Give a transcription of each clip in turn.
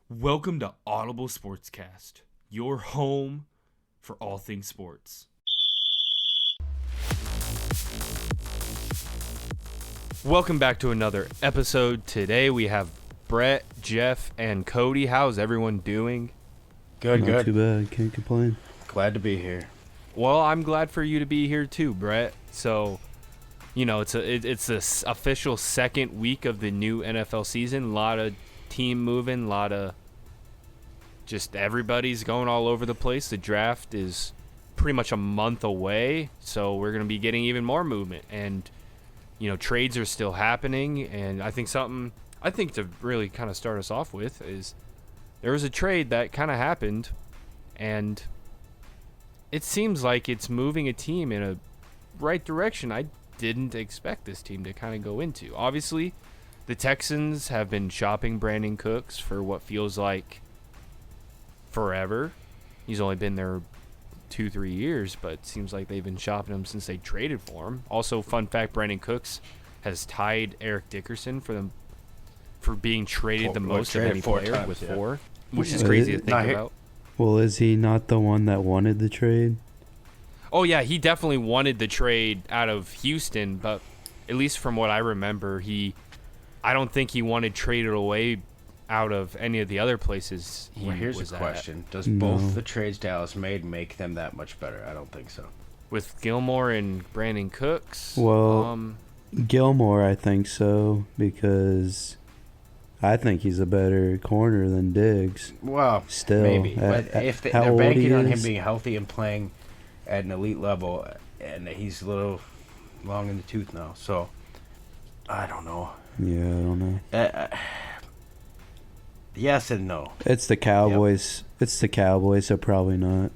Welcome to Audible Sportscast, your home for all things sports. Welcome back to another episode. Today we have Brett, Jeff, and Cody. How's everyone doing? Good. Not too bad. Can't complain. Glad to be here. Well, I'm glad for you to be here too, Brett. So, you know, it's the official second week of the new NFL season. A lot of team moving, a lot of just everybody's going all over the place. The draft is pretty much a month away, so we're going to be getting even more movement. And, you know, trades are still happening. And I think to really kind of start us off with is there was a trade that kind of happened, and it seems like it's moving a team in a right direction. I didn't expect this team to kind of go into. Obviously, the Texans have been shopping Brandon Cooks for what feels like forever. He's only been there 2-3 years, but it seems like they've been shopping him since they traded for him. Also, fun fact, Brandon Cooks has tied Eric Dickerson for being traded the most of any player with 4, which is crazy to think about. Well, is he not the one that wanted the trade? Oh, yeah, he definitely wanted the trade out of Houston, but at least from what I remember, I don't think he wanted traded away out of any of the other places he was at. Here's the question. Does both the trades Dallas made make them that much better? I don't think so. With Gilmore and Brandon Cooks? Well, Gilmore, I think so, because I think he's a better corner than Diggs. Well, still, maybe. But if they're banking on him being healthy and playing at an elite level, and he's a little long in the tooth now, so I don't know. Yeah, I don't know. Yes and no. It's the Cowboys. Yep. It's the Cowboys, so probably not.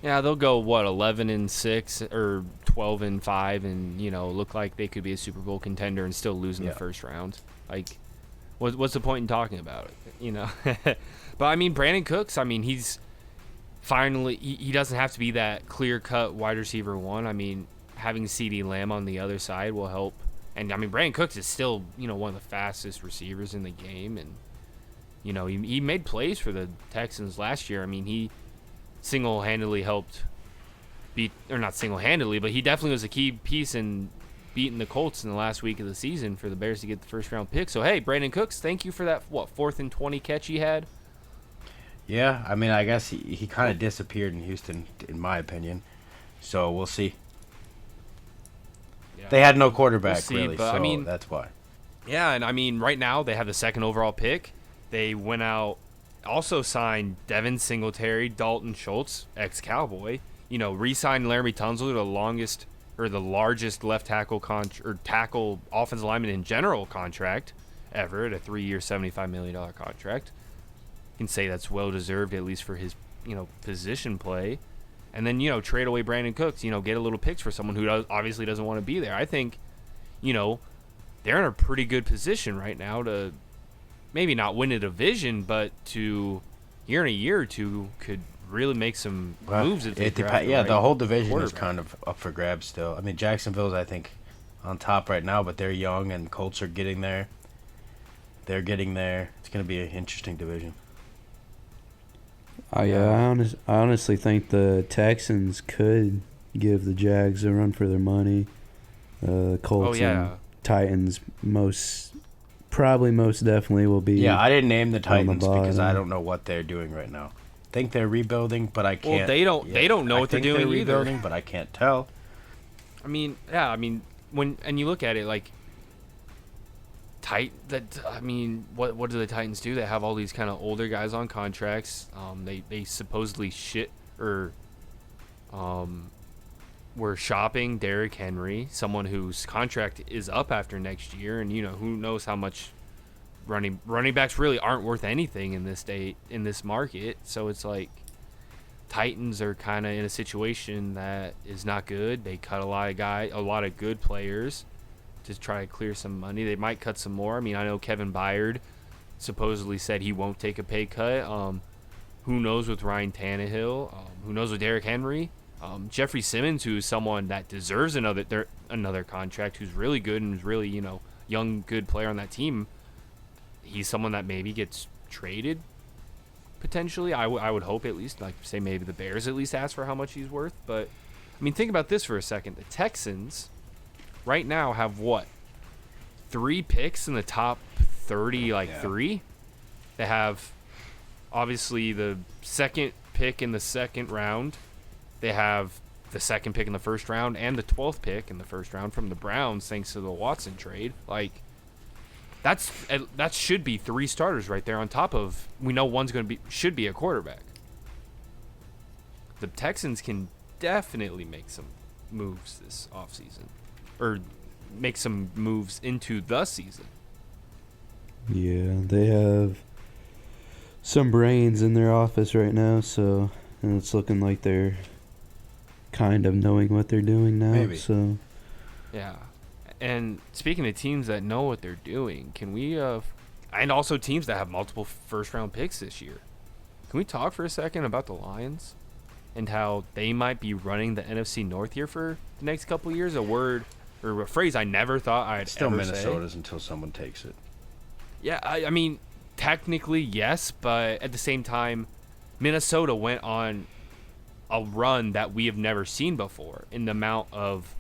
Yeah, they'll go 11-6 or 12-5, and look like they could be a Super Bowl contender and still lose in the first round. Like, what's the point in talking about it? But I mean, Brandon Cooks. I mean, he's finally he doesn't have to be that clear-cut wide receiver one. I mean, having CeeDee Lamb on the other side will help. And I mean, Brandon Cooks is still one of the fastest receivers in the game, and he made plays for the Texans last year. I mean, he single-handedly helped not single-handedly, but he definitely was a key piece in beating the Colts in the last week of the season for the Bears to get the first-round pick. So, hey, Brandon Cooks, thank you for that, 4th and 20 catch he had? Yeah, I mean, I guess he kind of disappeared in Houston, in my opinion. So, we'll see. Yeah. They had no quarterback, really, so I mean, that's why. Yeah, and I mean, right now they have the 2nd overall pick. They went out, also signed Devin Singletary, Dalton Schultz, ex-Cowboy. Re-signed Laramie Tunsil, the largest left tackle tackle offensive lineman in general contract ever at a 3-year, $75 million contract. You can say that's well deserved, at least for his position play. And then trade away Brandon Cooks. Get a little picks for someone who obviously doesn't want to be there. I think they're in a pretty good position right now to maybe not win a division, but to here in a year or two could really make some moves. If the whole division is kind of up for grabs still. I mean, Jacksonville's, I think, on top right now, but they're young, and Colts are getting there. They're getting there. It's going to be an interesting division. I honestly think the Texans could give the Jags a run for their money. Colts and Titans most definitely will be. Yeah, I didn't name the Titans because I don't know what they're doing right now. I think they're rebuilding, but I can't. Well, they don't know what they're doing either. Rebuilding, but I can't tell. I mean, when you look at it, like what do the Titans do? They have all these kind of older guys on contracts. They supposedly we're shopping Derrick Henry, someone whose contract is up after next year, and who knows how much running backs really aren't worth anything in this market. So it's like Titans are kind of in a situation that is not good. They cut a lot of good players to try to clear some money. They might cut some more. I mean, I know Kevin Byard supposedly said he won't take a pay cut. Who knows with Ryan Tannehill? Who knows with Derrick Henry? Jeffrey Simmons, who is someone that deserves another contract, who's really good and who's really young, good player on that team. He's someone that maybe gets traded potentially. I would hope at least, like, say maybe the Bears at least ask for how much he's worth. But, I mean, think about this for a second. The Texans right now have what? 3 picks in the top 30, three? They have, obviously, the second pick in the second round. They have the second pick in the first round and the 12th pick in the first round from the Browns thanks to the Watson trade. Like, that should be 3 starters right there on top of, we know one's going to should be a quarterback. The Texans can definitely make some moves this offseason, or make some moves into the season. Yeah, they have some brains in their office right now, so, and it's looking like they're kind of knowing what they're doing now. Maybe. So yeah. And speaking of teams that know what they're doing, can we and also teams that have multiple first round picks this year, can we talk for a second about the Lions and how they might be running the NFC North here for the next couple of years? A word or a phrase I never thought I'd still ever Minnesota's say. Until someone takes it. Yeah, I mean, technically yes, but at the same time, Minnesota went on a run that we have never seen before in the amount of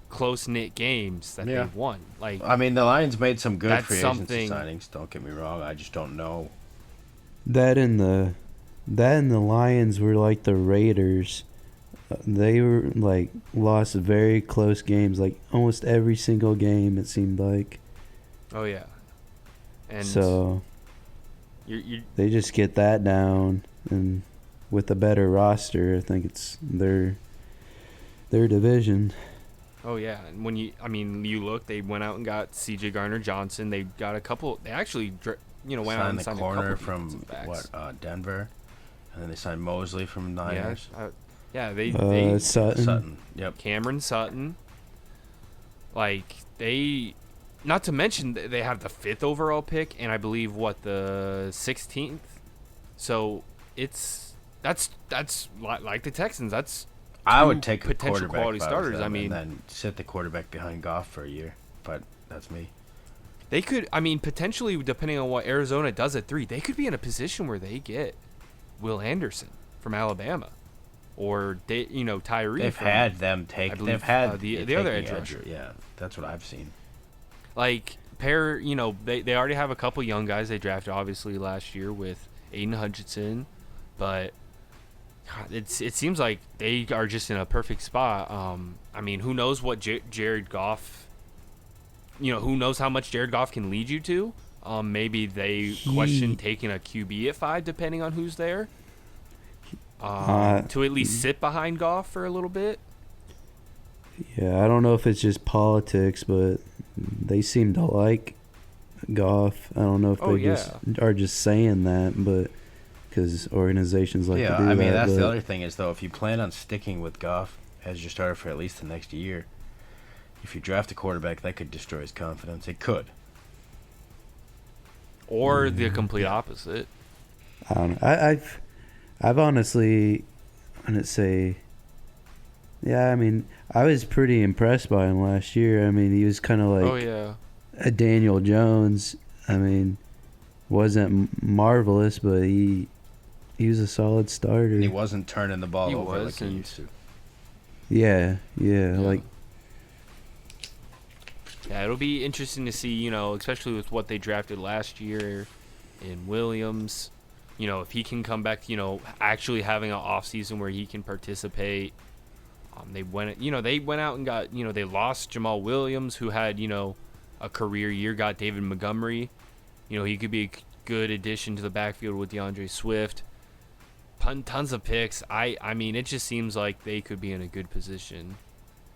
close-knit games that they've won. Like, I mean, the Lions made some good free agency something signings. Don't get me wrong. I just don't know. that and the Lions were like the Raiders. They were like lost very close games, like almost every single game it seemed like. oh yeah, and So you they just get that down, and with a better roster, I think it's their division. oh yeah, and when you look, they went out and got C.J. Gardner-Johnson. They got a couple. They actually went out and signed the corner a couple from defensive backs. Denver, and then they signed Mosley from Niners. They Sutton. Yep. Cameron Sutton. Like, not to mention they have the 5th overall pick and I believe the 16th. So that's like the Texans. That's I would take a potential quarterback quality if I was starters. them, I mean, and then sit the quarterback behind Goff for a year. But that's me. they could. I mean, potentially depending on what Arizona does at 3, they could be in a position where they get Will Anderson from Alabama, or Tyree. They've had them take. I believe, They've had the other edge rusher. Yeah, that's what I've seen. Like, they already have a couple young guys they drafted obviously last year with Aiden Hutchinson, but God, it seems like they are just in a perfect spot. I mean, who knows what Jared Goff, who knows how much Jared Goff can lead you to. Maybe they question taking a QB at 5 depending on who's there. To at least sit behind Goff for a little bit. Yeah, I don't know if it's just politics, but they seem to like Goff. I don't know if they just are just saying that, but because organizations like to do that. Yeah, I mean, that's the other thing is, though, if you plan on sticking with Goff as your starter for at least the next year, if you draft a quarterback, that could destroy his confidence. It could. Or the complete opposite. I don't know. I've honestly, I'm gonna say, yeah. I mean, I was pretty impressed by him last year. I mean, he was kind of like a Daniel Jones. I mean, wasn't marvelous, but he was a solid starter. And he wasn't turning the ball over like he used to. Yeah, like. Yeah, it'll be interesting to see, especially with what they drafted last year in Williams. If he can come back, actually having an off season where he can participate. They went out and got, they lost Jamal Williams, who had, a career year, got David Montgomery. He could be a good addition to the backfield with DeAndre Swift. Tons of picks. I mean, it just seems like they could be in a good position.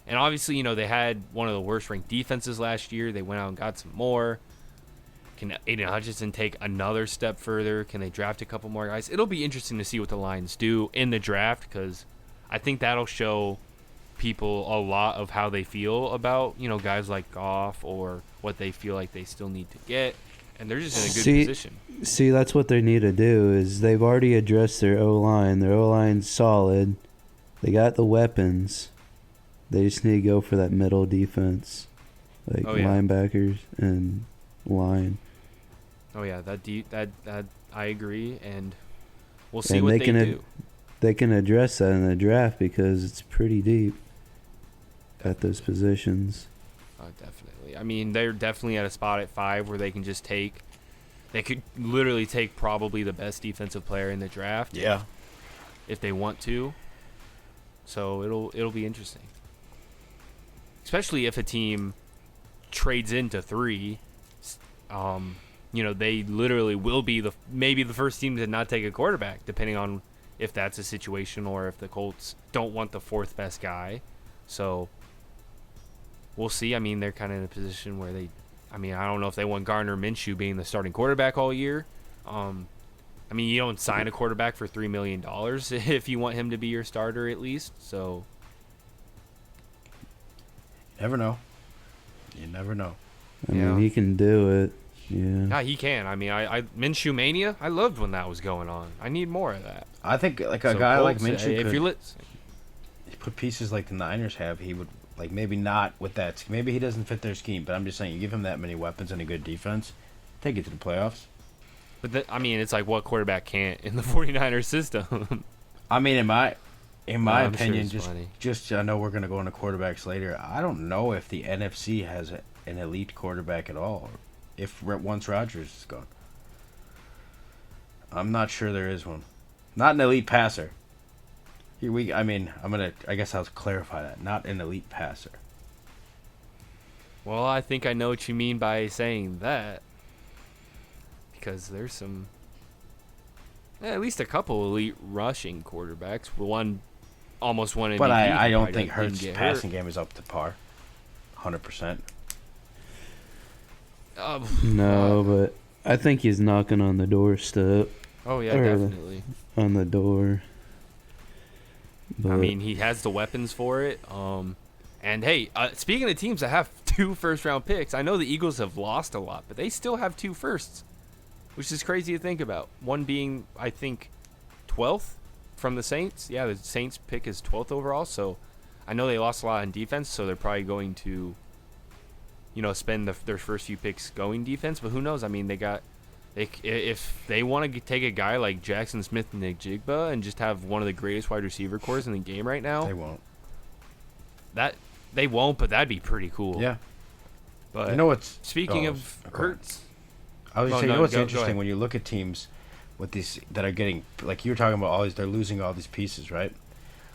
And obviously, they had one of the worst ranked defenses last year. They went out and got some more. Can Aiden Hutchinson take another step further? Can they draft a couple more guys? It'll be interesting to see what the Lions do in the draft, because I think that'll show people a lot of how they feel about, guys like Goff, or what they feel like they still need to get. And they're just in a good position. See, that's what they need to do, is they've already addressed their O-line. Their O-line's solid. They got the weapons. They just need to go for that middle defense, like linebackers and line. Oh yeah, that I agree, and we'll see what they do. They can address that in the draft because it's pretty deep at those positions. Oh, definitely. I mean, they're definitely at a spot at 5 where they can just take. They could literally take probably the best defensive player in the draft. Yeah. If they want to. So it'll be interesting. Especially if a team trades into 3. They literally will be maybe the first team to not take a quarterback, depending on if that's a situation or if the Colts don't want the 4th best guy. So we'll see. I mean, they're kind of in a position where I don't know if they want Gardner Minshew being the starting quarterback all year. You don't sign a quarterback for $3 million if you want him to be your starter at least. So never know. You never know. I mean, he can do it. Yeah. Yeah, he can. I mean, I Minshew Mania, I loved when that was going on. I need more of that. I think like a guy like Colts, Minshew if you're put pieces like the Niners have, he would, like, maybe not with that. Maybe he doesn't fit their scheme, but I'm just saying, you give him that many weapons and a good defense, take it to the playoffs. But it's like what quarterback can't in the 49ers system? I mean, in my opinion, sure just I know we're going to go into quarterbacks later. I don't know if the NFC has an elite quarterback at all, once Rodgers is gone. I'm not sure there is one. Not an elite passer. I guess I'll clarify that. Not an elite passer. Well, I think I know what you mean by saying that. Because there's at least a couple elite rushing quarterbacks. Almost one MVP. But I don't think Hurts' passing game is up to par. 100%. No, but I think he's knocking on the doorstep. Oh, yeah, definitely. On the door. But, I mean, he has the weapons for it. And, hey, speaking of teams that have 2 first-round picks, I know the Eagles have lost a lot, but they still have 2 firsts, which is crazy to think about. One being, I think, 12th from the Saints. Yeah, the Saints pick is 12th overall, so I know they lost a lot in defense, so they're probably going to, spend their first few picks going defense, but who knows? I mean, if they want to take a guy like Jackson Smith-Njigba and just have one of the greatest wide receiver cores in the game right now, they won't. They won't, but that'd be pretty cool. Yeah. But speaking of Hurts, I was saying, what's interesting when you look at teams with these that are getting, like you were talking about, they're losing all these pieces, right?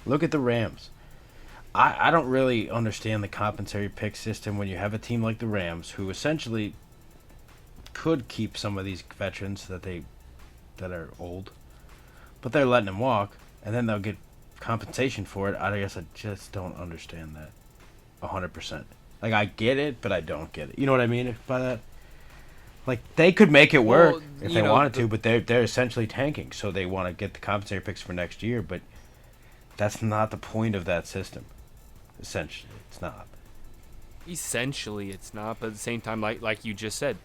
Look at the Rams. I don't really understand the compensatory pick system when you have a team like the Rams who essentially could keep some of these veterans that are old, but they're letting them walk, and then they'll get compensation for it. I guess I just don't understand that 100%. Like, I get it, but I don't get it. You know what I mean by that? Like, they could make it work if they wanted to, but they're essentially tanking, so they want to get the compensatory picks for next year, but that's not the point of that system. Essentially, it's not. Essentially, it's not, but at the same time, like you just said,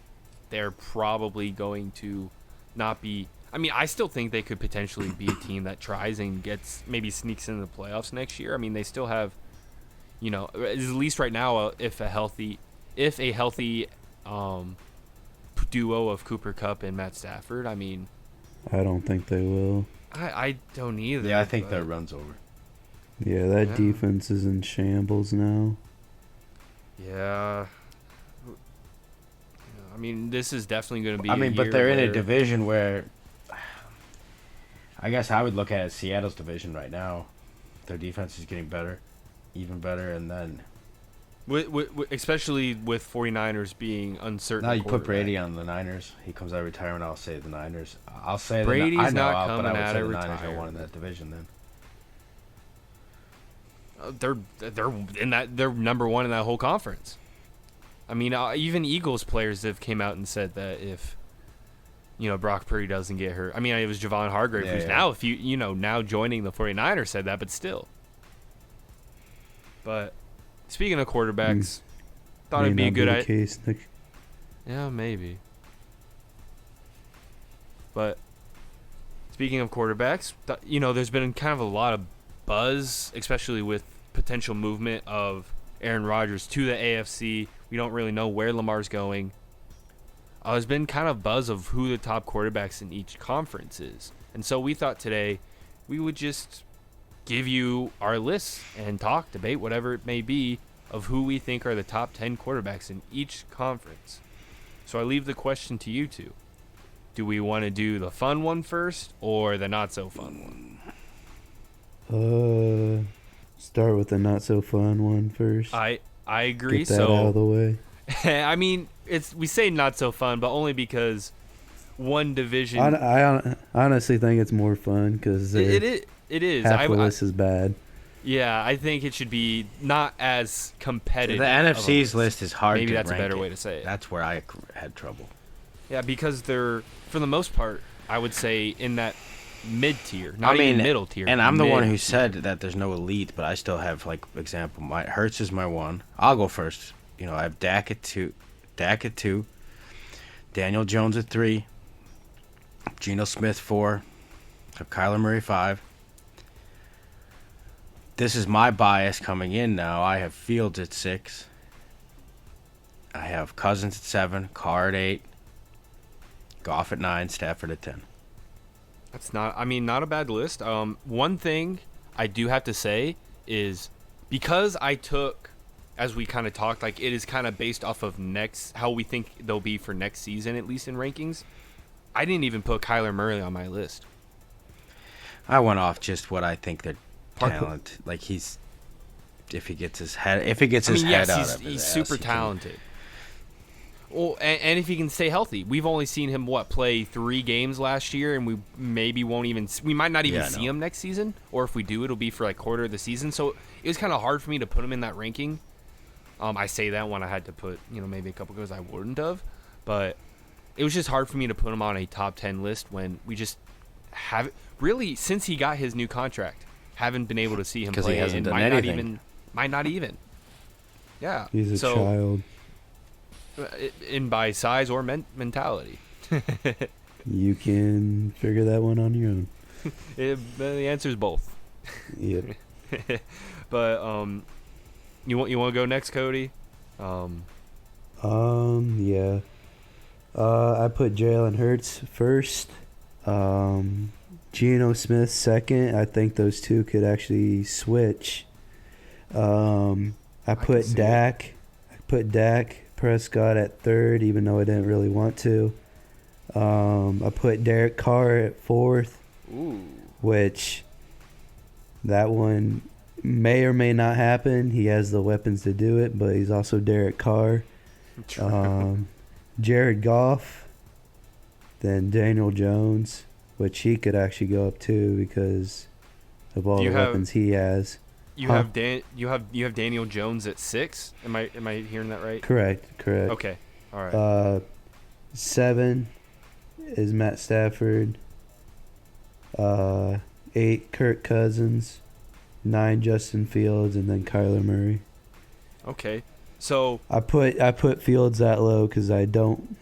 they're probably going to not be. I mean, I still think they could potentially be a team that tries and maybe sneaks into the playoffs next year. I mean, they still have, at least right now, if a healthy duo of Cooper Kupp and Matt Stafford. I mean, I don't think they will. I don't either. Yeah, I think that runs over. Yeah, that defense is in shambles now. Yeah. I mean, this is definitely going to be but they're in a division where I guess I would look at it, Seattle's division right now. Their defense is getting better, even better, and then especially with 49ers being uncertain. Now you put Brady on the Niners. He comes out of retirement, I'll say the Niners. I'll say Brady's not coming but I would out say of the Niners retirement. are one in that division then. They're number 1 in that whole conference. I mean, even Eagles players have came out and said that if Brock Purdy doesn't get hurt. I mean, it was Javon Hargrave who's now joining the 49ers said that, but still. But speaking of quarterbacks, thought it'd be a good idea. Yeah, maybe. But speaking of quarterbacks, there's been kind of a lot of buzz, especially with potential movement of Aaron Rodgers to the AFC. We don't really know where Lamar's going. there's been kind of buzz of who the top quarterbacks in each conference is. And so we thought today we would just give you our lists and talk, debate, whatever it may be, of who we think are the top 10 quarterbacks in each conference. So I leave the question to you two. Do we want to do the fun one first or the not so fun one? Start with the not so fun one first. I agree. Get that out of the way. I mean, we say not so fun, but only because one division. I honestly think it's more fun because it is. Half the list is bad. Yeah, I think it should be not as competitive. The NFC's list is hard. Maybe to that's rank a better way to say it. That's where I had trouble. Yeah, because they're, for the most part, I would say in that mid-tier, even middle tier. And I'm the one who said that there's no elite, but I still have, like, example, Hurts is my one. I'll go first. You know, I have Dak at 2, Daniel Jones at 3, Geno Smith 4, I have Kyler Murray 5. This is my bias coming in now. I have Fields at 6. I have Cousins at 7, Carr at 8, Goff at 9, Stafford at 10. That's not a bad list. One thing I do have to say is because I took, as we kind of talked, like it is kind of based off of how we think they'll be for next season, at least in rankings. I didn't even put Kyler Murray on my list. I went off just what I think their talent. Like if he gets his head, head out of his he's ass, super talented. Well, and if he can stay healthy, we've only seen him play 3 games last year, and we might not even see him next season, or if we do, it'll be for like quarter of the season. So it was kind of hard for me to put him in that ranking. I say that when I had to put maybe a couple guys I wouldn't have, but it was just hard for me to put him on a top 10 list when we just haven't really, since he got his new contract, haven't been able to see him play. Because he hasn't done anything. Might not even. Yeah. He's a child. In by size or mentality. You can figure that one on your own. The answer is both. Yep. But you want to go next, Cody? Yeah. I put Jalen Hurts first. Geno Smith second. I think those two could actually switch. I put Dak Prescott at third, even though I didn't really want to. I put Derek Carr at fourth. Ooh. Which that one may or may not happen. He has the weapons to do it, but he's also Derek Carr. Jared Goff, then Daniel Jones, which he could actually go up to because of all the weapons he has. You have Daniel Jones at 6. Am I hearing that right? Correct. Okay. All right. 7 is Matt Stafford. 8 Kirk Cousins. 9 Justin Fields, and then Kyler Murray. Okay. So I put Fields that low because I don't.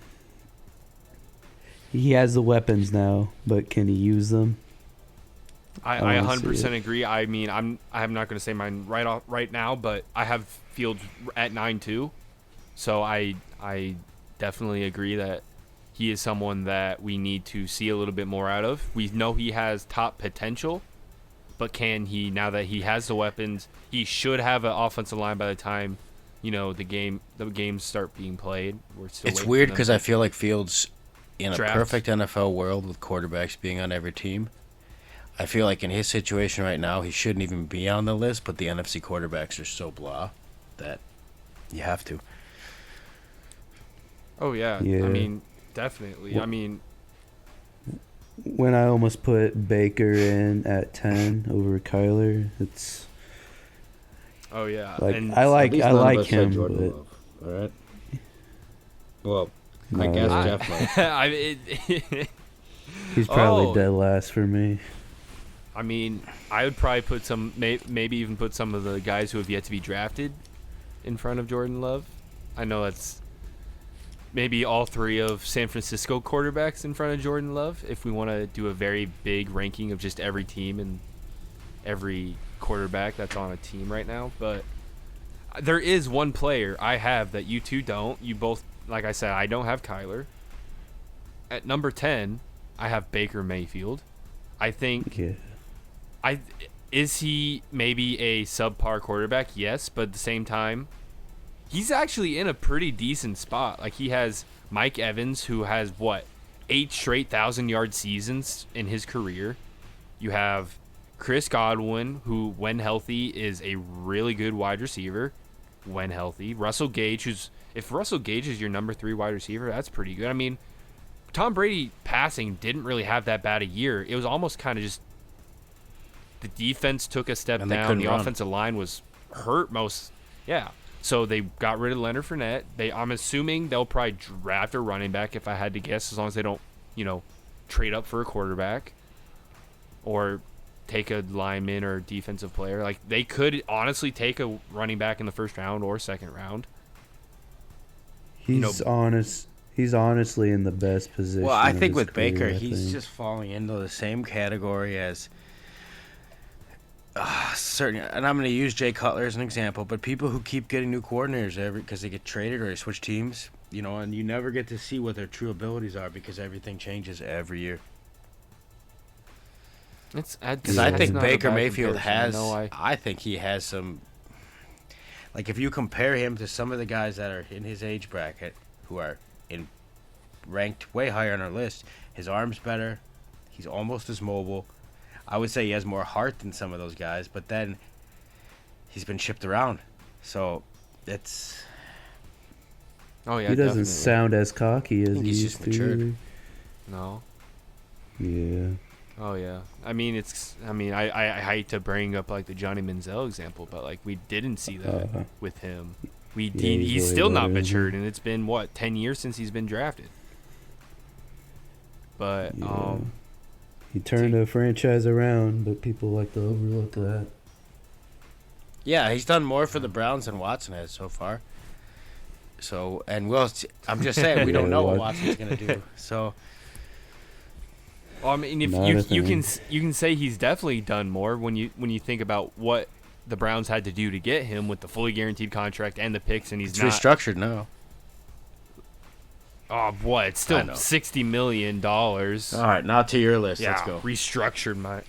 He has the weapons now, but can he use them? I 100% agree. I mean, I'm not going to say mine right now, but I have Fields at 9 too. So I definitely agree that he is someone that we need to see a little bit more out of. We know he has top potential, but can he, now that he has the weapons, he should have an offensive line by the time, the games start being played. It's weird because I feel like Fields, in a perfect NFL world with quarterbacks being on every team, I feel like in his situation right now, he shouldn't even be on the list, but the NFC quarterbacks are so blah that you have to. Oh, yeah. I mean, definitely. Well, I mean, when I almost put Baker in at 10 over Kyler, it's... Oh, yeah. Like, and I like him, but... Love, all right? Well, I guess Jeff might. He's probably dead last for me. I mean, I would probably put maybe even put some of the guys who have yet to be drafted in front of Jordan Love. I know that's maybe all 3 of San Francisco quarterbacks in front of Jordan Love if we want to do a very big ranking of just every team and every quarterback that's on a team right now. But there is one player I have that you two don't. You both, like I said, I don't have Kyler. at number 10, I have Baker Mayfield. I think is he maybe a subpar quarterback? Yes, but at the same time, he's actually in a pretty decent spot. Like, he has Mike Evans, who has 8 straight 1,000-yard seasons in his career. You have Chris Godwin, who, when healthy, is a really good wide receiver. When healthy, Russell Gage, if Russell Gage is your number 3 wide receiver, that's pretty good. I mean, Tom Brady passing didn't really have that bad a year. It was almost kind of just the defense took a step down. The offensive line was hurt most. Yeah. So they got rid of Leonard Fournette. I'm assuming they'll probably draft a running back, if I had to guess, as long as they don't, trade up for a quarterback or take a lineman or defensive player. Like, they could honestly take a running back in the first round or second round. He's honestly in the best position. Well, I think with Baker, he's just falling into the same category as certain. And I'm going to use Jay Cutler as an example, but people who keep getting new coordinators because they get traded or they switch teams, and you never get to see what their true abilities are because everything changes every year. Because I think Baker Mayfield I think he has some. Like, if you compare him to some of the guys that are in his age bracket who are ranked way higher on our list, his arm's better. He's almost as mobile. I would say he has more heart than some of those guys, but then he's been shipped around. So it's. Oh, yeah, he doesn't sound as cocky as he used to. Matured. No. Yeah. Oh, yeah. I mean, I hate to bring up, like, the Johnny Manziel example, but, like, we didn't see that with him. He's still not matured, and it's been, 10 years since he's been drafted. But, he turned a franchise around, but people like to overlook that. Yeah, he's done more for the Browns than Watson has so far. So, and I'm just saying, we don't know what Watson's going to do. So, well, I mean, if you can say he's definitely done more when you think about what the Browns had to do to get him with the fully guaranteed contract and the picks, and it's restructured now. Oh boy, it's still $60 million. All right, now to your list. Yeah, let's go. Restructured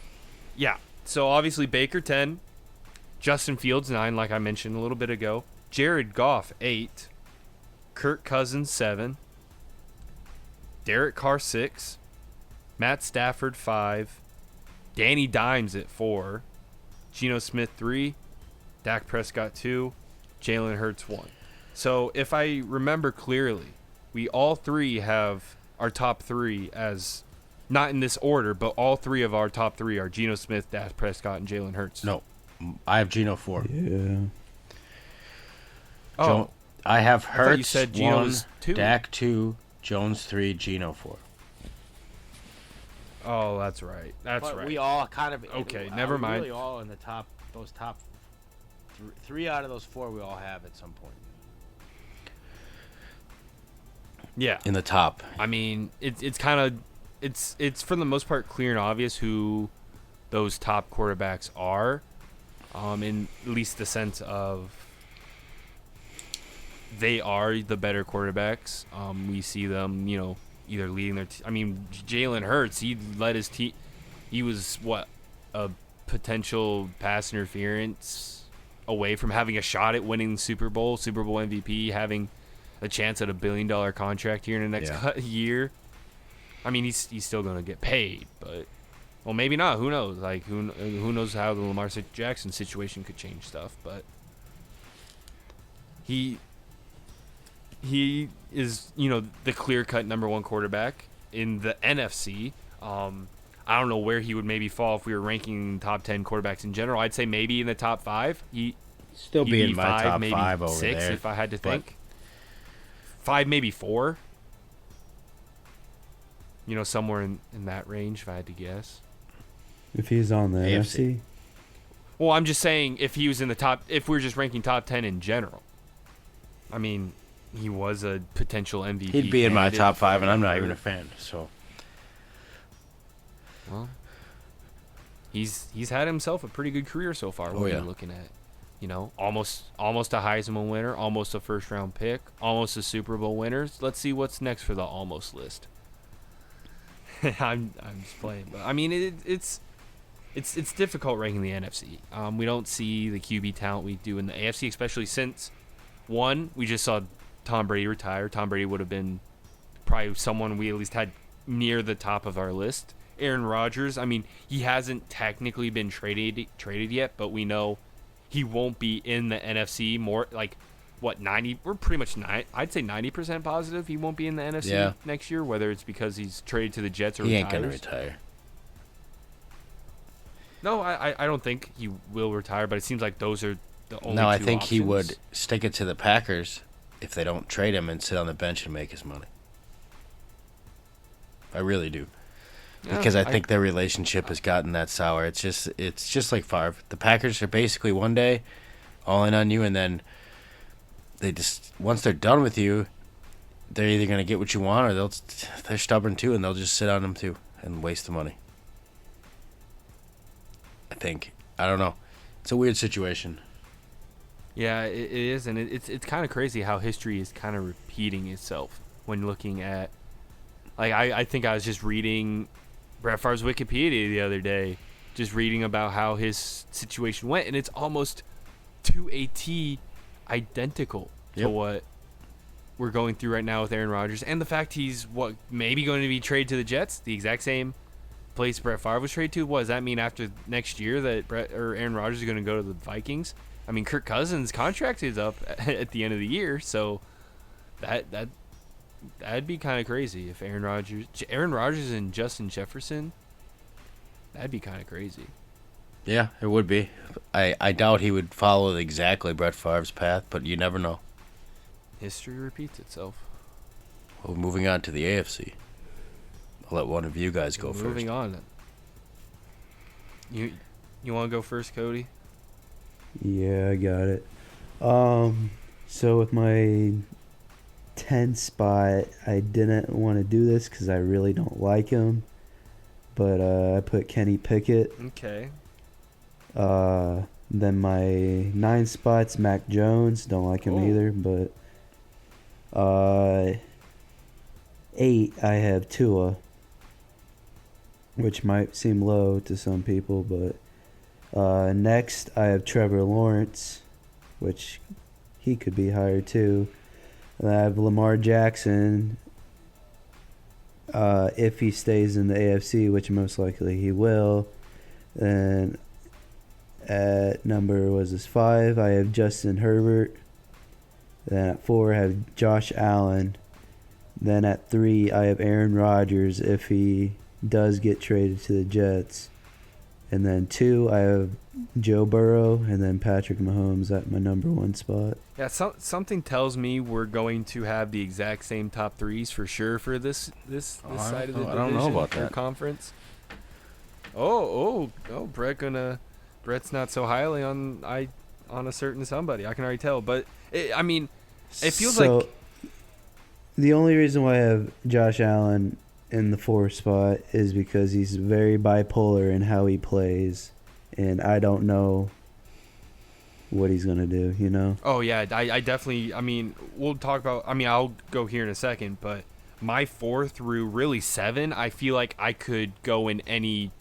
Yeah. So obviously Baker 10, Justin Fields 9, like I mentioned a little bit ago, Jared Goff 8, Kirk Cousins 7, Derek Carr 6. Matt Stafford 5, Danny Dimes at 4, Geno Smith 3, Dak Prescott 2, Jalen Hurts 1. So if I remember clearly, we all three have our top 3 as, not in this order, but all 3 of our top 3 are Geno Smith, Dak Prescott, and Jalen Hurts. No, I have Geno 4. Yeah. I have Hurts you said Geno 1, was 2. Dak 2, Jones 3, Geno 4. Oh, that's right. That's right. We all kind of never mind. Really, all in the top. Those top 3 out of those 4, we all have at some point. Yeah, in the top. I mean, it's kind of it's for the most part clear and obvious who those top quarterbacks are, in at least the sense of they are the better quarterbacks. We see them, either leading their I mean, Jalen Hurts, he led his team. He was a potential pass interference away from having a shot at winning the Super Bowl MVP, having a chance at $1 billion contract here in the next year. I mean, he's still going to get paid, but maybe not. Who knows? Like, who knows how the Lamar Jackson situation could change stuff? But he is, the clear-cut number 1 quarterback in the NFC. I don't know where he would maybe fall if we were ranking top 10 quarterbacks in general. I'd say maybe in the top 5. He'd be in my top maybe 5 over 6 there. If I had to think. 5, maybe 4. Somewhere in that range, if I had to guess. If he's on the NFC? Well, I'm just saying if he was in the top, if we're just ranking top 10 in general. I mean, he was a potential MVP. He'd be in my top 5, and I'm not even a fan. So, well, he's had himself a pretty good career so far. What you're looking at, almost a Heisman winner, almost a first round pick, almost a Super Bowl winner. Let's see what's next for the almost list. I'm just playing, but I mean it's difficult ranking the NFC. We don't see the QB talent we do in the AFC, especially since one, we just saw Tom Brady retire. Tom Brady would have been probably someone we at least had near the top of our list. Aaron Rodgers, I mean, he hasn't technically been traded yet, but we know he won't be in the NFC. More like what 90? We're pretty much I'd say 90% positive he won't be in the NFC next year. Whether it's because he's traded to the Jets or he retires. ain't gonna retire. No, I don't think he will retire, but it seems like those are the only. No, I two think options. he would stick it to the Packers if they don't trade him and sit on the bench and make his money. I really do. Because I think their relationship has gotten that sour. It's just like Favre. The Packers are basically one day all in on you, and then they just once they're done with you, they're either gonna get what you want or they're stubborn too, and they'll just sit on them too and waste the money. I think I don't know. It's a weird situation. Yeah, it is, and it's kind of crazy how history is kind of repeating itself when looking at. Like I think I was just reading Brett Favre's Wikipedia the other day, just reading about how his situation went, and it's almost to a T identical to what we're going through right now with Aaron Rodgers, and the fact he's maybe going to be traded to the Jets, the exact same place Brett Favre was traded to. What does that mean after next year that Aaron Rodgers is going to go to the Vikings? I mean, Kirk Cousins' contract is up at the end of the year, so that'd be kind of crazy if Aaron Rodgers and Justin Jefferson. That'd be kind of crazy. Yeah, it would be. I doubt he would follow exactly Brett Favre's path, but you never know. History repeats itself. Well, moving on to the AFC. I'll let one of you guys go first. Moving on. You want to go first, Cody? Yeah, I got it. So with my 10th spot, I didn't want to do this because I really don't like him, but I put Kenny Pickett. Okay. Then my 9th spot's Mac Jones. Don't like him either, but 8 I have Tua, which might seem low to some people, but next I have Trevor Lawrence, which he could be higher too. I have Lamar Jackson, if he stays in the AFC, which most likely he will. And at number 5, I have Justin Herbert. Then at 4, I have Josh Allen. Then at 3, I have Aaron Rodgers if he does get traded to the Jets. And then 2, I have Joe Burrow, and then Patrick Mahomes at my number 1 spot. Yeah, something tells me we're going to have the exact same top threes for sure for this side of the division. I don't know about that conference. Brett's not so highly on a certain somebody. I can already tell, but it feels like the only reason why I have Josh Allen in the 4th spot is because he's very bipolar in how he plays, and I don't know what he's gonna do, you know? Oh yeah, I definitely. I mean, we'll talk about. I mean, I'll go here in a second, but my 4 through really 7, I feel like I could go in any.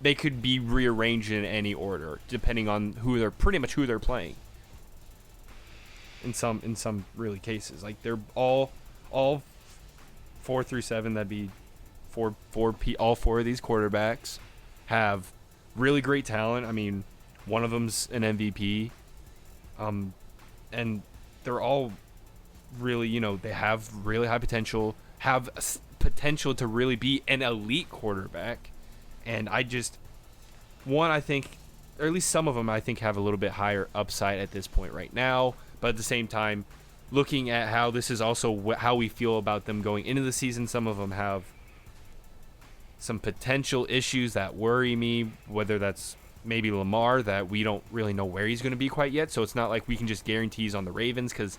They could be rearranged in any order depending on who they're playing. In some really cases, like they're all 4 through 7. That'd be all 4 of these quarterbacks have really great talent. I mean, one of them's an MVP. And they're all really, they have really high potential, have potential to really be an elite quarterback. And I think, or at least some of them, I think have a little bit higher upside at this point right now. But at the same time, looking at how this is also how we feel about them going into the season, some of them have some potential issues that worry me, whether that's maybe Lamar, that we don't really know where he's going to be quite yet. So it's not like we can just guarantee he's on the Ravens, because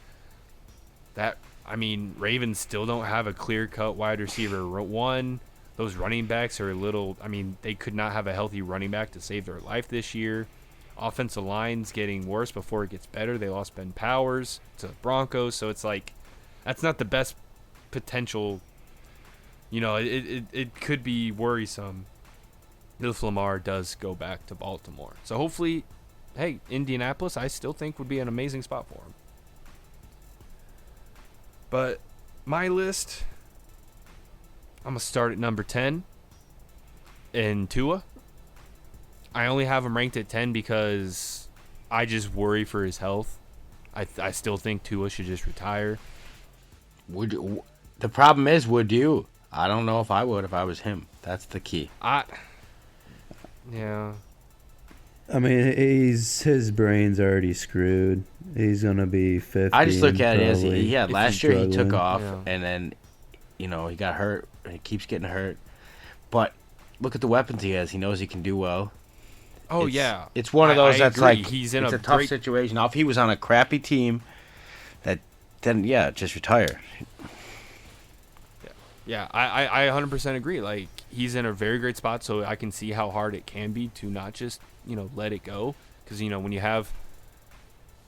Ravens still don't have a clear-cut wide receiver 1. Those running backs are they could not have a healthy running back to save their life this year. Offensive line's getting worse before it gets better. They lost Ben Powers to the Broncos, so it's like that's not the best potential it could be worrisome if Lamar does go back to Baltimore. So hopefully, hey, Indianapolis, I still think would be an amazing spot for him. But my list, I'm going to start at number 10 in Tua. I only have him ranked at 10 because I just worry for his health. I still think Tua should just retire. The problem is, would you? I don't know if I would if I was him. That's the key. Yeah. I mean, his brain's already screwed. He's gonna be 50. I just look at it as last year he took off, yeah. and then he got hurt, and he keeps getting hurt. But look at the weapons he has. He knows he can do well. Oh yeah. It's one of those that's agree. like he's in it's a tough situation. Now, if he was on a crappy team, then just retire. Yeah, I 100% agree. Like, he's in a very great spot, so I can see how hard it can be to not just, let it go. Because, when you have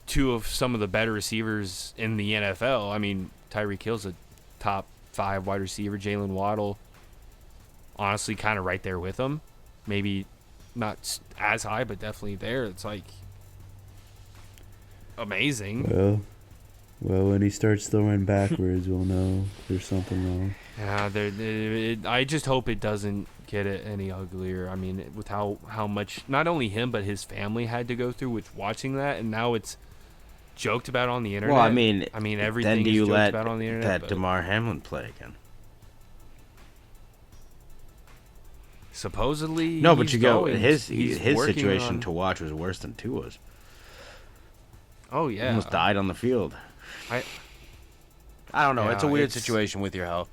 two of some of the better receivers in the NFL, I mean, Tyreek Hill's a top 5 wide receiver. Jalen Waddle, honestly, kind of right there with him. Maybe not as high, but definitely there. It's, like, amazing. Well, when he starts throwing backwards, we'll know there's something wrong. Yeah, I just hope it doesn't get it any uglier. I mean, with how much not only him but his family had to go through with watching that, and now it's joked about on the internet. Well, I mean, everything then do is you joked let about on the internet. That DeMar Hamlin play again? Supposedly, no, but his working situation to watch was worse than Tua's. Oh yeah, he almost died on the field. I don't know. Yeah, it's a weird situation with your health.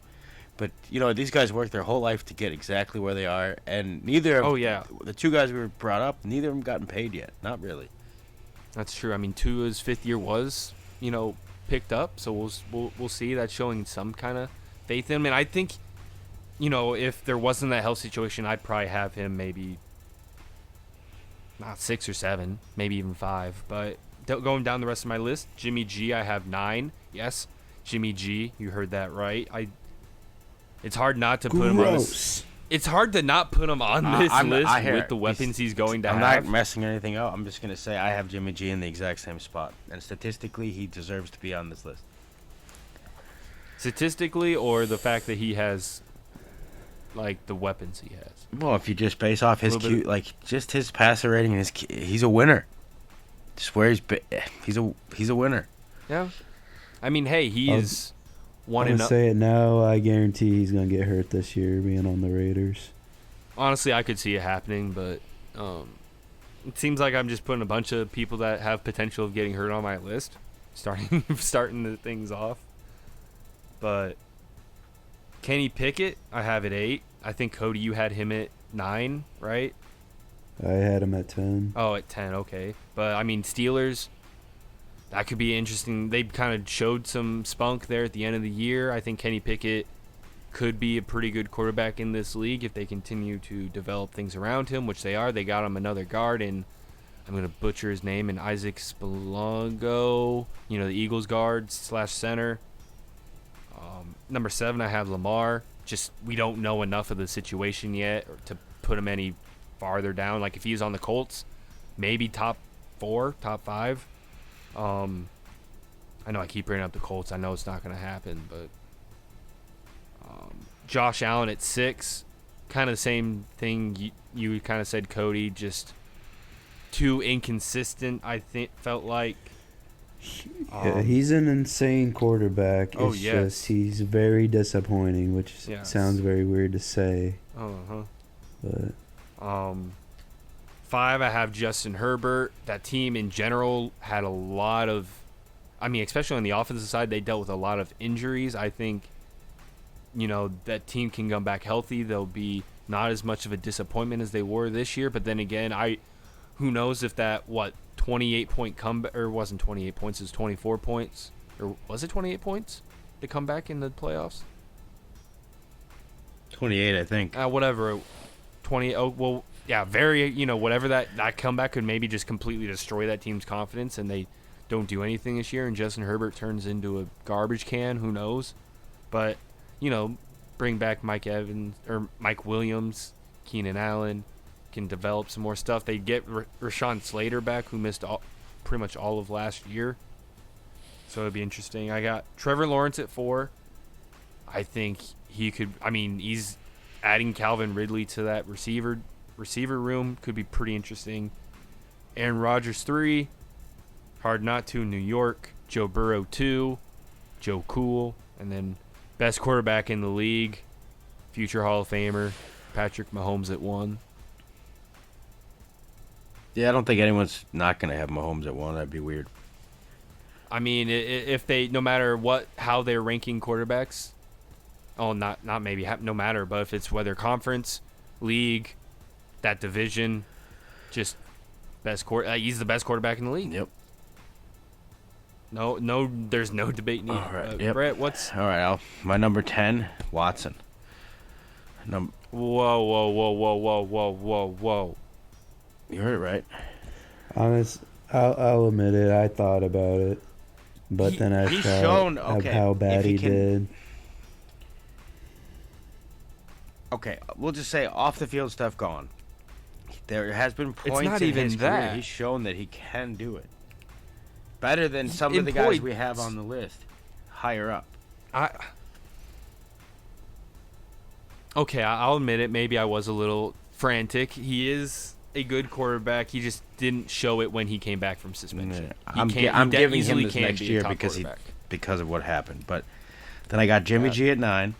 But, these guys worked their whole life to get exactly where they are. And neither of the two guys we were brought up, neither of them gotten paid yet. Not really. That's true. I mean, Tua's 5th year was, picked up. So we'll see. That's showing some kind of faith in him. And I think, if there wasn't that health situation, I'd probably have him maybe not 6 or 7, maybe even 5. But going down the rest of my list, Jimmy G, I have 9. Yes, Jimmy G, you heard that right. It's hard not to put him on this. It's hard to not put him on this list with the weapons he's going to have. I'm not messing anything up. I'm just going to say I have Jimmy G in the exact same spot. And statistically, he deserves to be on this list. Statistically, or the fact that he has, like, the weapons he has? Well, if you just base off his just his passer rating, and he's a winner. Just where he's a winner. Yeah. I mean, hey, he is one I'm and gonna say it now. I guarantee he's gonna get hurt this year, being on the Raiders. Honestly, I could see it happening, but it seems like I'm just putting a bunch of people that have potential of getting hurt on my list, starting the things off. But Kenny Pickett, I have at 8. I think Cody, you had him at 9, right? I had him at 10. Oh, at 10, okay. But I mean, Steelers. That could be interesting. They kind of showed some spunk there at the end of the year. I think Kenny Pickett could be a pretty good quarterback in this league if they continue to develop things around him, which they are. They got him another guard, and I'm going to butcher his name, and Isaac Spilongo, the Eagles guard / center. Number 7, I have Lamar. Just we don't know enough of the situation yet to put him any farther down. Like if he's on the Colts, maybe top 4, top 5. I know I keep bringing up the Colts. I know it's not going to happen, but Josh Allen at 6, kind of the same thing you kind of said, Cody. Just too inconsistent. I felt like. Yeah, he's an insane quarterback. It's just he's very disappointing, which sounds very weird to say. But 5, I have Justin Herbert. That team in general had a lot of, especially on the offensive side, they dealt with a lot of injuries. I think, that team can come back healthy. They'll be not as much of a disappointment as they were this year. But then again, who knows if that 28-point comeback, or it wasn't 28 points, it was 24 points, or was it 28 points to come back in the playoffs? 28, I think. Whatever, 20. Oh well. Yeah, very, whatever that comeback could maybe just completely destroy that team's confidence, and they don't do anything this year, and Justin Herbert turns into a garbage can. Who knows? But, bring back Mike Evans or Mike Williams, Keenan Allen, can develop some more stuff. They get Rashawn Slater back, who missed pretty much all of last year. So it'd be interesting. I got Trevor Lawrence at 4. I think he could. I mean, he's adding Calvin Ridley to that receiver room. Could be pretty interesting. Aaron Rodgers 3. Hard not to. New York. Joe Burrow 2. Joe Cool. And then best quarterback in the league, future Hall of Famer, Patrick Mahomes at 1. Yeah, I don't think anyone's not going to have Mahomes at 1. That'd be weird. I mean, if they, no matter how they're ranking quarterbacks, no matter, but if it's whether conference, league, that division, just he's the best quarterback in the league. Yep. No, there's no debate needed. All right, yep. Brett, what's... All right, my number 10, Watson. Whoa. You heard it right. I'll admit it. I thought about it, but then I thought of how bad he did. Okay, we'll just say off the field stuff gone. There has been points it's not in even his that. career he's shown that he can do it. Better than some of the guys we have on the list, higher up. Okay, I'll admit it. Maybe I was a little frantic. He is a good quarterback. He just didn't show it when he came back from suspension. I'm giving him this next year because of what happened. But then I got Jimmy G at 9,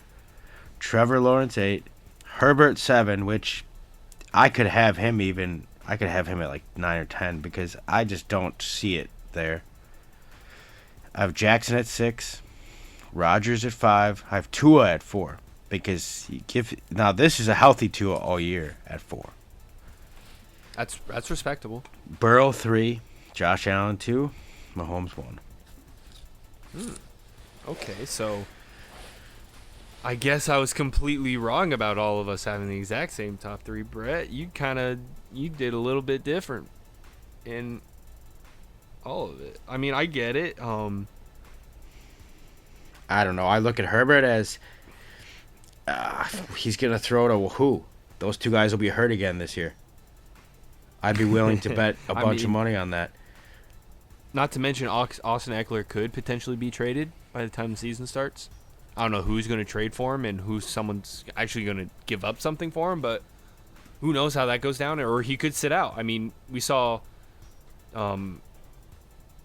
Trevor Lawrence 8, Herbert 7, which I could have him at like 9 or 10 because I just don't see it there. I have Jackson at 6, Rodgers at 5. I have Tua at 4 because now this is a healthy Tua all year at 4. That's respectable. Burrow 3, Josh Allen 2, Mahomes 1. Okay, so I guess I was completely wrong about all of us having the exact same top 3. Brett, you did a little bit different in all of it. I mean, I get it. I don't know. I look at Herbert as he's going to throw to who? Those two guys will be hurt again this year. I'd be willing to bet a bunch of money on that. Not to mention Austin Eckler could potentially be traded by the time the season starts. I don't know who's going to trade for him and someone's actually going to give up something for him, but who knows how that goes down, or he could sit out. I mean, we saw Melvin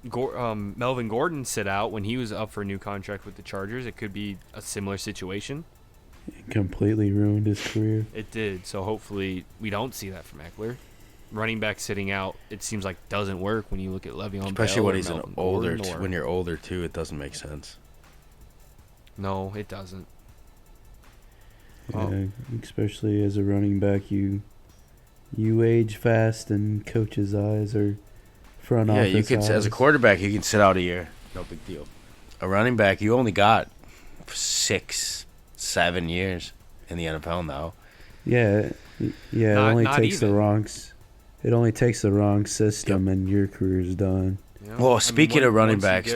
Gordon sit out when he was up for a new contract with the Chargers. It could be a similar situation. It completely ruined his career. It did, so hopefully we don't see that from Eckler. Running back sitting out, it seems like doesn't work when you look at Le'Veon Especially Bell when he's older. When you're older too, it doesn't make sense. No, it doesn't. Yeah, especially as a running back, you age fast, and coaches' eyes are front office. Yeah, you can. As a quarterback, you can sit out a year, no big deal. A running back, you only got 6-7 years in the NFL now. Yeah. It only takes the wrong. It only takes the wrong system, and your career's done. Yeah. Well, speaking of running backs,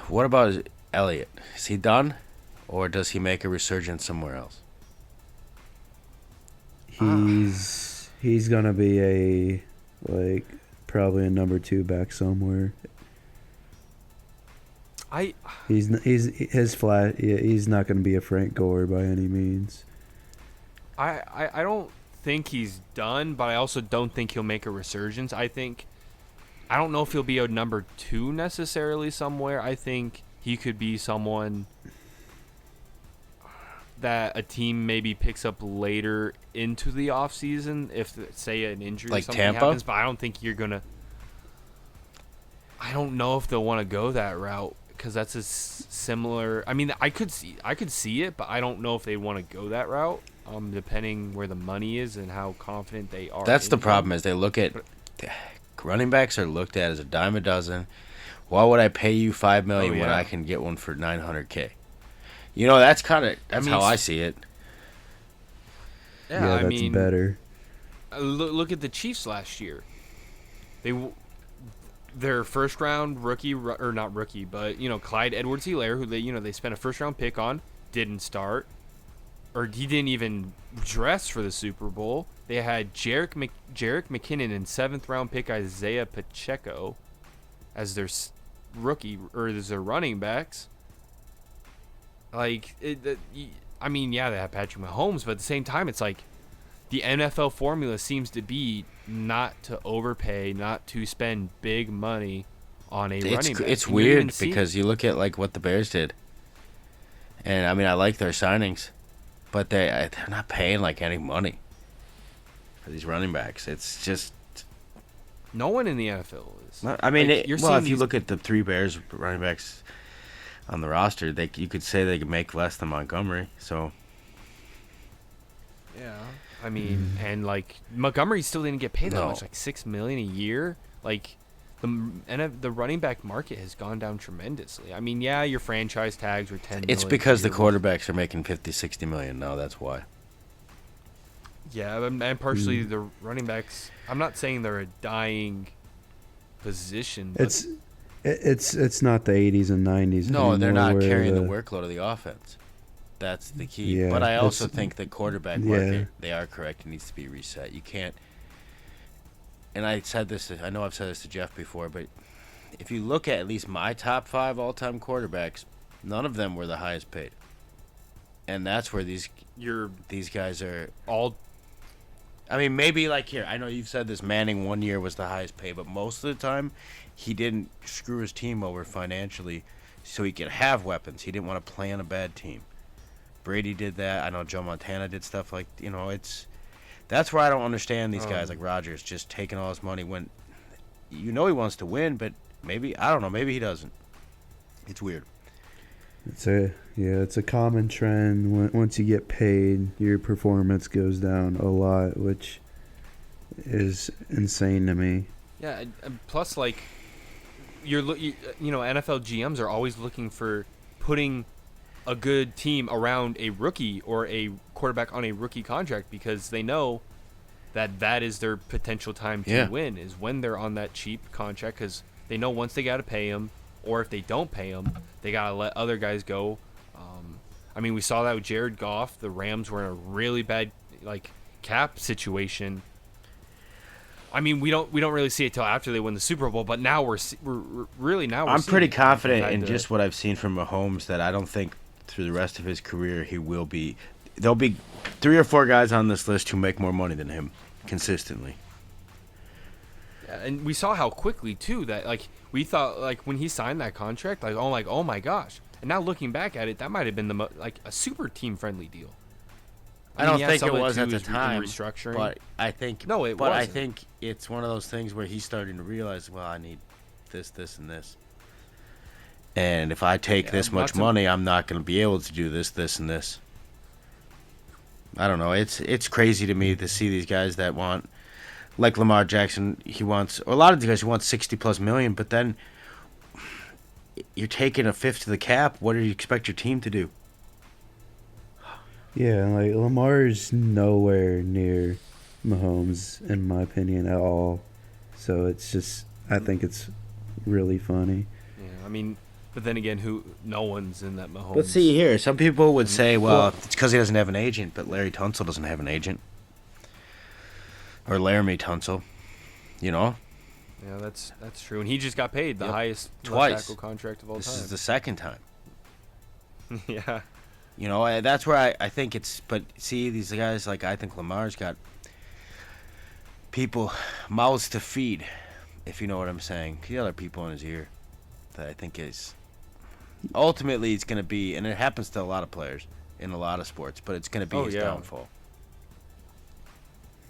what about Elliott? Is he done, or does he make a resurgence somewhere else? He's gonna be probably a number 2 back somewhere. He's not gonna be a Frank Gore by any means. I don't think he's done, but I also don't think he'll make a resurgence. I don't know if he'll be a number 2 necessarily somewhere. I think he could be someone that a team maybe picks up later into the offseason if, say, an injury or something happens. But I don't think I don't know if they'll want to go that route because that's a similar. I mean, I could see it, but I don't know if they want to go that route. Depending where the money is and how confident they are. That's the problem. Is they look at running backs are looked at as a dime a dozen. Why would I pay you $5 million when I can get one for $900K? You know, that's how I see it. Yeah, that's better. Look at the Chiefs last year. Their first round rookie, or not rookie, but Clyde Edwards-Helaire, who they spent a first round pick on, didn't start. or he didn't even dress for the Super Bowl. They had Jerick McKinnon and 7th-round pick Isaiah Pacheco as their rookie, or as their running backs. Like, I mean, yeah, they have Patrick Mahomes, but at the same time, it's like the NFL formula seems to be not to overpay, not to spend big money on a running back. It's weird because you look at like what the Bears did, and I mean, I like their signings, but they're not paying like any money for these running backs. It's just no one in the NFL is. I mean, like, if you look at the 3 Bears running backs on the roster, you could say they could make less than Montgomery. So yeah, I mean, and like Montgomery still didn't get paid that much, like $6 million a year. Like the running back market has gone down tremendously. I mean, yeah, your franchise tags were $10 million. It's because the quarterbacks are making $50-60 million now. That's why. Yeah, and partially the running backs. I'm not saying they're a dying position. But it's not the 80s and 90s. No, they're not carrying the workload of the offense. That's the key. Yeah, but I also think the quarterback market, they are correct, it needs to be reset. You can't. And I said this. I know I've said this to Jeff before, but if you look at least my top 5 all-time quarterbacks, none of them were the highest paid. And that's where these guys are all. I mean, maybe like here. I know you've said this. Manning 1 year was the highest paid, but most of the time, he didn't screw his team over financially, so he could have weapons. He didn't want to play on a bad team. Brady did that. I know Joe Montana did stuff like that's where I don't understand these guys like Rodgers just taking all his money when he wants to win, but maybe I don't know. Maybe he doesn't. It's weird. It's a common trend. Once you get paid, your performance goes down a lot, which is insane to me. Yeah, plus like NFL GMs are always looking for putting a good team around a rookie or a quarterback on a rookie contract because they know that is their potential time to win is when they're on that cheap contract because they know once they got to pay him or if they don't pay him, they got to let other guys go. I mean, we saw that with Jared Goff. The Rams were in a really bad cap situation. I mean, we don't really see it till after they win the Super Bowl, but now we're I'm pretty confident in just what I've seen from Mahomes that I don't think through the rest of his career there'll be 3 or 4 guys on this list who make more money than him consistently. Yeah, and we saw how quickly too that we thought when he signed that contract oh my gosh, and now looking back at it, that might have been a super team friendly deal. I don't think it was at the time, restructuring. But I think no, it wasn't. I think it's one of those things where he's starting to realize, well, I need this, and this. And if I take this much money, I'm not going to be able to do this, and this. I don't know. It's crazy to me to see these guys that want, like Lamar Jackson, a lot of these guys who want $60+ million, but then you're taking a fifth to the cap. What do you expect your team to do? Yeah, Lamar's nowhere near Mahomes, in my opinion, at all. So it's just, I think it's really funny. Yeah, I mean, but then again, no one's in that Mahomes. Let's see here. Some people would say, well, it's because he doesn't have an agent, but Larry Tunsil doesn't have an agent. Or Laramie Tunsil, Yeah, that's true. And he just got paid the highest twice tackle contract of all time. This is the second time. Yeah. That's where I think it's... But see, these guys, I think Lamar's got people, mouths to feed, if you know what I'm saying. The other people in his ear that I think is... Ultimately, it's going to be... And it happens to a lot of players in a lot of sports, but it's going to be his downfall.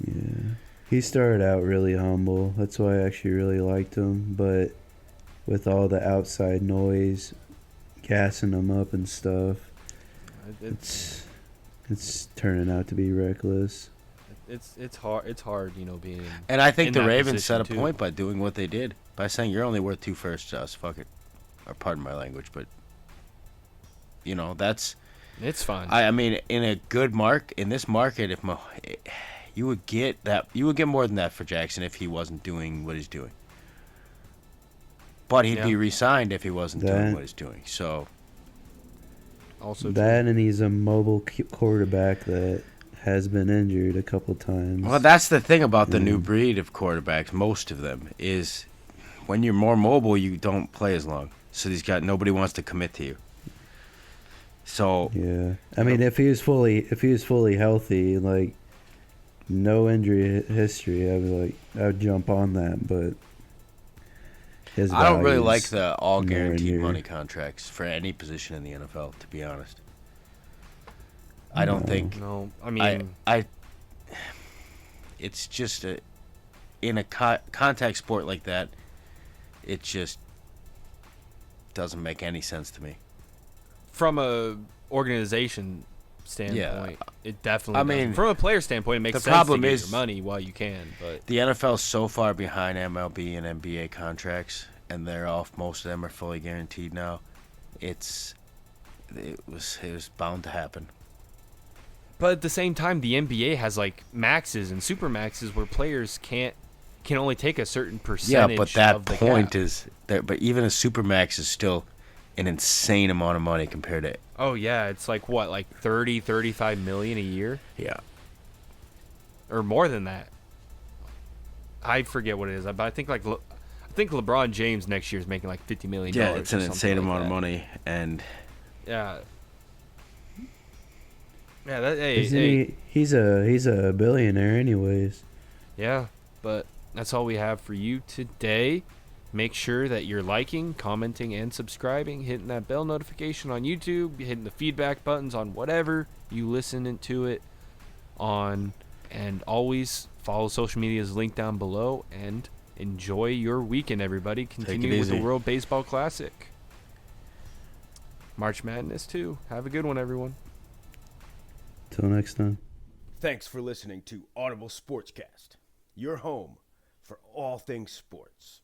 Yeah. He started out really humble. That's why I actually really liked him. But with all the outside noise, gassing him up and stuff... It's turning out to be reckless. It's hard, being. And I think the Ravens set a point by doing what they did by saying you're only worth 2 firsts, Josh. Fuck it, or pardon my language, but that's. It's fine. I mean, in a good in this market, you would get more than that for Jackson if he wasn't doing what he's doing. But he'd be re-signed if he wasn't doing what he's doing. So. Also that, true. and he's a mobile quarterback that has been injured a couple times. Well, that's the thing about the new breed of quarterbacks. Most of them is when you're more mobile, you don't play as long. So nobody wants to commit to you. So yeah, I mean, if he was fully healthy, like no injury history, I would jump on that. But I don't really like the all guaranteed money contracts for any position in the NFL. To be honest, I don't think. No, I mean, it's just in a contact sport like that, it just doesn't make any sense to me. From a organization standpoint, it definitely doesn't. From a player standpoint, it makes sense to get your money while you can. But the NFL is so far behind MLB and NBA contracts, and most of them are fully guaranteed now. It was bound to happen. But at the same time, the NBA has like maxes and super maxes where players can only take a certain percentage. Yeah, but that of the point cap. is that. But even a super max is still an insane amount of money compared to. Oh yeah, it's like what, like 30, 35 million a year? Yeah. Or more than that. I forget what it is, but I think LeBron James next year is making like $50 million. Yeah, it's an insane amount of money, and yeah. Yeah, he's a billionaire anyways. Yeah, but that's all we have for you today. Make sure that you're liking, commenting, and subscribing, hitting that bell notification on YouTube, hitting the feedback buttons on whatever you listen to it on, and always follow social media's link down below, and enjoy your weekend, everybody. Continue with the World Baseball Classic. March Madness, too. Have a good one, everyone. Till next time. Thanks for listening to Audible Sportscast, your home for all things sports.